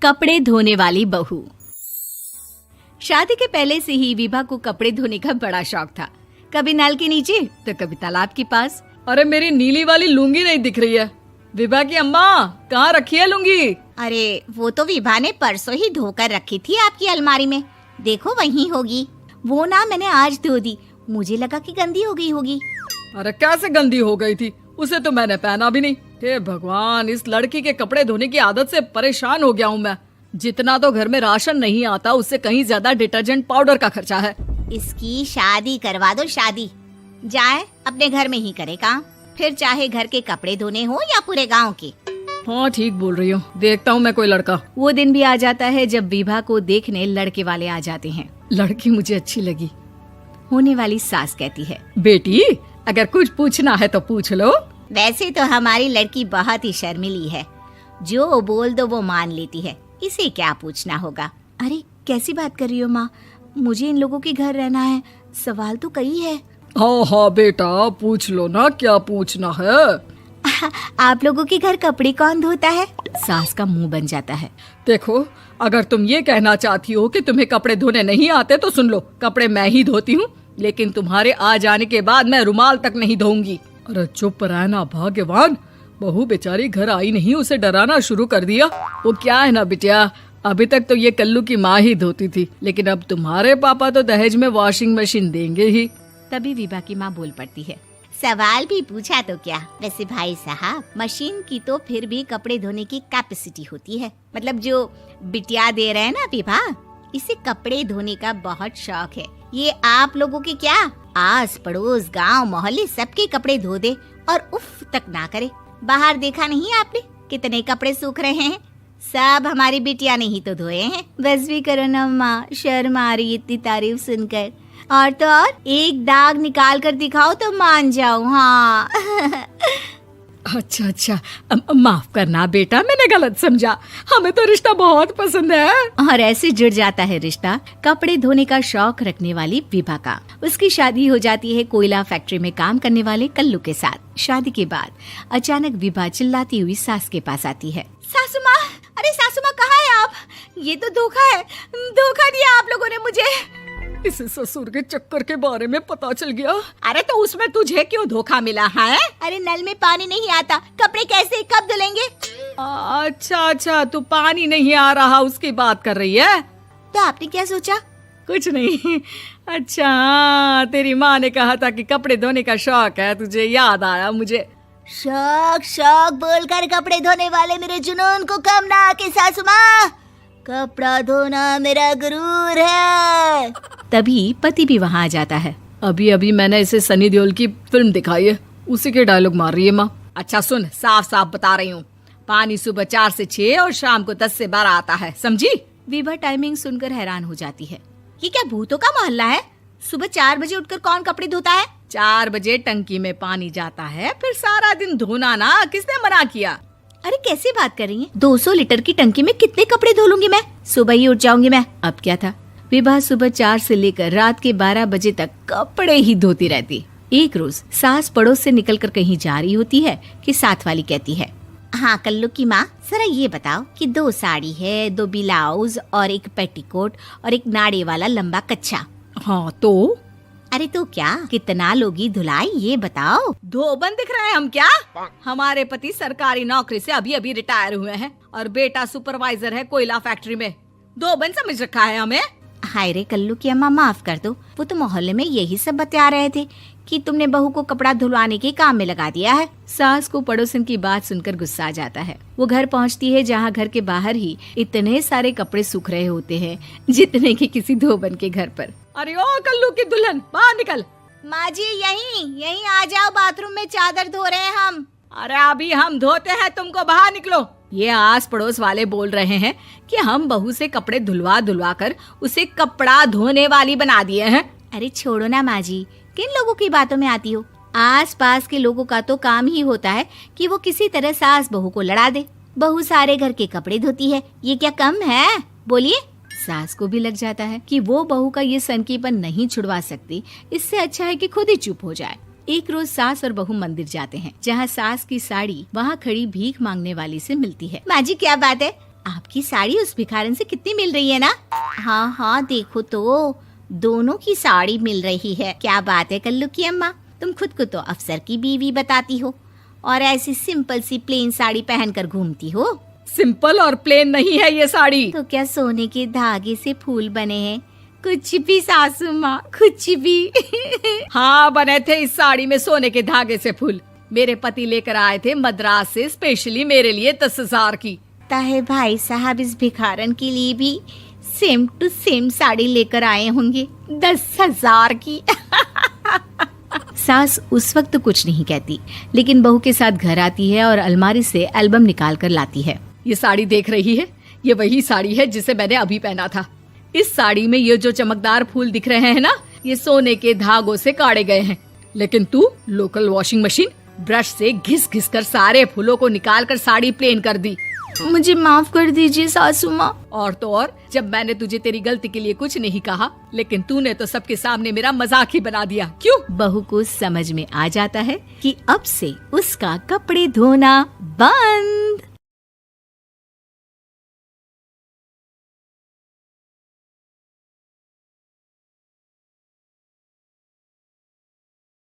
कपड़े धोने वाली बहू। शादी के पहले से ही विभा को कपड़े धोने का बड़ा शौक था। कभी नल के नीचे तो कभी तालाब के पास। अरे मेरी नीली वाली लुंगी नहीं दिख रही है। विभा की अम्मा, कहाँ रखी है लुंगी? अरे वो तो विभा ने परसों ही धोकर रखी थी आपकी अलमारी में, देखो वहीं होगी। वो ना मैंने आज धो दी, मुझे लगा कि गंदी हो गई होगी। अरे कैसे गंदी हो गई थी? उसे तो मैंने पहना भी नहीं। हे भगवान, इस लड़की के कपड़े धोने की आदत से परेशान हो गया हूँ मैं। जितना तो घर में राशन नहीं आता, उससे कहीं ज्यादा डिटर्जेंट पाउडर का खर्चा है। इसकी शादी करवा दो, शादी जाए अपने घर में ही करे काम, फिर चाहे घर के कपड़े धोने हो या पूरे गांव के। हाँ ठीक बोल रही हूँ, देखता हूँ मैं कोई लड़का। वो दिन भी आ जाता है जब विभा को देखने लड़के वाले आ जाते हैं। लड़की मुझे अच्छी लगी। होने वाली सास कहती है, बेटी अगर कुछ पूछना है तो पूछ लो। वैसे तो हमारी लड़की बहुत ही शर्मीली है, जो बोल दो वो मान लेती है, इसे क्या पूछना होगा। अरे कैसी बात कर रही हो माँ, मुझे इन लोगों के घर रहना है, सवाल तो कई है। हाँ हाँ बेटा, पूछ लो ना, क्या पूछना है। आप लोगों के घर कपड़े कौन धोता है? सास का मुंह बन जाता है। देखो, अगर तुम ये कहना चाहती हो कि तुम्हें कपड़े धोने नहीं आते तो सुन लो, कपड़े मैं ही धोती हूँ, लेकिन तुम्हारे आ जाने के बाद मैं रुमाल तक नहीं धोऊंगी। अरे चुप रहना भाग्यवान, बहू बेचारी घर आई नहीं, उसे डराना शुरू कर दिया। वो क्या है ना बिटिया, अभी तक तो ये कल्लू की माँ ही धोती थी, लेकिन अब तुम्हारे पापा तो दहेज में वॉशिंग मशीन देंगे ही। तभी विभा की माँ बोल पड़ती है, सवाल भी पूछा तो क्या। वैसे भाई साहब, मशीन की तो फिर भी कपड़े धोने की कैपेसिटी होती है। मतलब जो बिटिया दे रहे हैं ना विभा, इसे कपड़े धोने का बहुत शौक है। ये आप लोगों के क्या, आस पड़ोस गांव मोहल्ले सबके कपड़े धो दे और उफ तक ना करे। बाहर देखा नहीं आपने कितने कपड़े सूख रहे हैं? सब हमारी बिटिया ने ही तो धोए हैं। बस भी करो ना माँ, शर्म आ रही इतनी तारीफ सुनकर। और तो और एक दाग निकाल कर दिखाओ तो मान जाऊं। हाँ अच्छा, माफ करना बेटा, मैंने गलत समझा। हमें तो रिश्ता बहुत पसंद है। और ऐसे जुड़ जाता है रिश्ता कपड़े धोने का शौक रखने वाली विभा का। उसकी शादी हो जाती है कोयला फैक्ट्री में काम करने वाले कल्लू के साथ। शादी के बाद अचानक विभा चिल्लाती हुई सास के पास आती है। सासू माँ, अरे सासू माँ कहाँ है आप? ये तो धोखा है, धोखा दिया आप लोगों ने मुझे। इसे ससुर के चक्कर के बारे में पता चल गया। अरे तो उसमें तुझे क्यों धोखा मिला है? अरे नल में पानी नहीं आता, कपड़े कैसे कब धुलेंगे? अच्छा, तू पानी नहीं आ रहा उसकी बात कर रही है। तो आपने क्या सोचा? कुछ नहीं। अच्छा, तेरी माँ ने कहा था कि कपड़े धोने का शौक है तुझे, याद आया मुझे। शौक बोलकर कपड़े धोने वाले मेरे जुनून को कम ना आके सासू माँ, कपड़ा धोना मेरा गुरूर है। तभी पति भी वहाँ आ जाता है। अभी मैंने इसे सनी देओल की फिल्म दिखाई है, उसी के डायलॉग मार रही है माँ। अच्छा सुन, साफ साफ बता रही हूँ, पानी सुबह 4 से 6 और शाम को 10 से 12 आता है, समझी? विभा टाइमिंग सुनकर हैरान हो जाती है। ये क्या भूतों का मोहल्ला है? सुबह 4 बजे उठकर कौन कपड़े धोता है? 4 बजे टंकी में पानी जाता है, फिर सारा दिन धोना ना, किसने मना किया? अरे कैसी बात कर रही हैं? 200 लीटर की टंकी में कितने कपड़े धो लूंगी मैं? सुबह ही उठ जाऊंगी मैं। अब क्या था, विभा सुबह 4 से लेकर रात के 12 बजे तक कपड़े ही धोती रहती। एक रोज सास पड़ोस से निकलकर कहीं जा रही होती है कि साथ वाली कहती है, हाँ कल्लू की माँ, जरा ये बताओ कि 2 साड़ी है, 2 ब्लाउज और एक पेटीकोट और एक नाड़े वाला लंबा कच्छा। हाँ तो? अरे तो क्या, कितना लोगी धुलाई ये बताओ। धोबन दिख रहे हैं हम क्या? हमारे पति सरकारी नौकरी से अभी रिटायर हुए हैं और बेटा सुपरवाइजर है कोयला फैक्ट्री में। धोबन समझ रखा है हमें? हाय रे कल्लू की अम्मा, माफ कर दो, वो तो मोहल्ले में यही सब बता रहे थे कि तुमने बहू को कपड़ा धुलवाने के काम में लगा दिया है। सास को पड़ोसन की बात सुनकर गुस्सा आ जाता है। वो घर पहुंचती है जहां घर के बाहर ही इतने सारे कपड़े सूख रहे होते हैं जितने कि किसी धोबन के घर पर। अरे ओ कल्लू की दुल्हन, बाहर निकल। माँ जी यहीं आ जाओ, बाथरूम में चादर धो रहे हैं हम। अरे अभी हम धोते हैं, तुमको बाहर निकलो। ये आस पड़ोस वाले बोल रहे हैं कि हम बहू से कपड़े धुलवा कर उसे कपड़ा धोने वाली बना दिए हैं। अरे छोड़ो ना माँ जी, किन लोगों की बातों में आती हो? आस पास के लोगों का तो काम ही होता है कि वो किसी तरह सास बहू को लड़ा दे। बहू सारे घर के कपड़े धोती है, ये क्या कम है? बोलिए। सास को भी लग जाता है कि वो बहू का ये सनकीपन नहीं छुड़वा सकती, इससे अच्छा है कि खुद ही चुप हो जाए। एक रोज सास और बहू मंदिर जाते हैं, जहाँ सास की साड़ी वहाँ खड़ी भीख मांगने वाली से मिलती है। माँ जी क्या बात है, आपकी साड़ी उस भिखारन से कितनी मिल रही है ना? हाँ हाँ देखो तो, दोनों की साड़ी मिल रही है। क्या बात है कल्लू की अम्मा, तुम खुद को तो अफसर की बीवी बताती हो और ऐसी सिंपल सी प्लेन साड़ी पहनकर घूमती हो। सिंपल और प्लेन नहीं है ये साड़ी। तो क्या सोने के धागे से फूल बने हैं? कुछ भी सासू माँ, कुछ भी। हाँ बने थे इस साड़ी में सोने के धागे से फूल। मेरे पति लेकर आए थे मद्रास से स्पेशली मेरे लिए 10,000 की। ताहे भाई साहब इस भिखारन के लिए भी सेम टू सेम साड़ी लेकर आए होंगे 10,000 की। सास उस वक्त तो कुछ नहीं कहती, लेकिन बहू के साथ घर आती है और अलमारी से एल्बम निकाल कर लाती है। ये साड़ी देख रही है, ये वही साड़ी है जिसे मैंने अभी पहना था। इस साड़ी में ये जो चमकदार फूल दिख रहे हैं ना, ये सोने के धागों से काढ़े गए हैं। लेकिन तू लोकल वॉशिंग मशीन ब्रश से घिस घिस कर सारे फूलों को निकाल कर साड़ी प्लेन कर दी। मुझे माफ कर दीजिए सासू माँ। और तो और, जब मैंने तुझे तेरी गलती के लिए कुछ नहीं कहा, लेकिन तूने तो सबके सामने मेरा मजाक ही बना दिया। क्यों? बहू को समझ में आ जाता है कि अब से उसका कपड़े धोना बंद।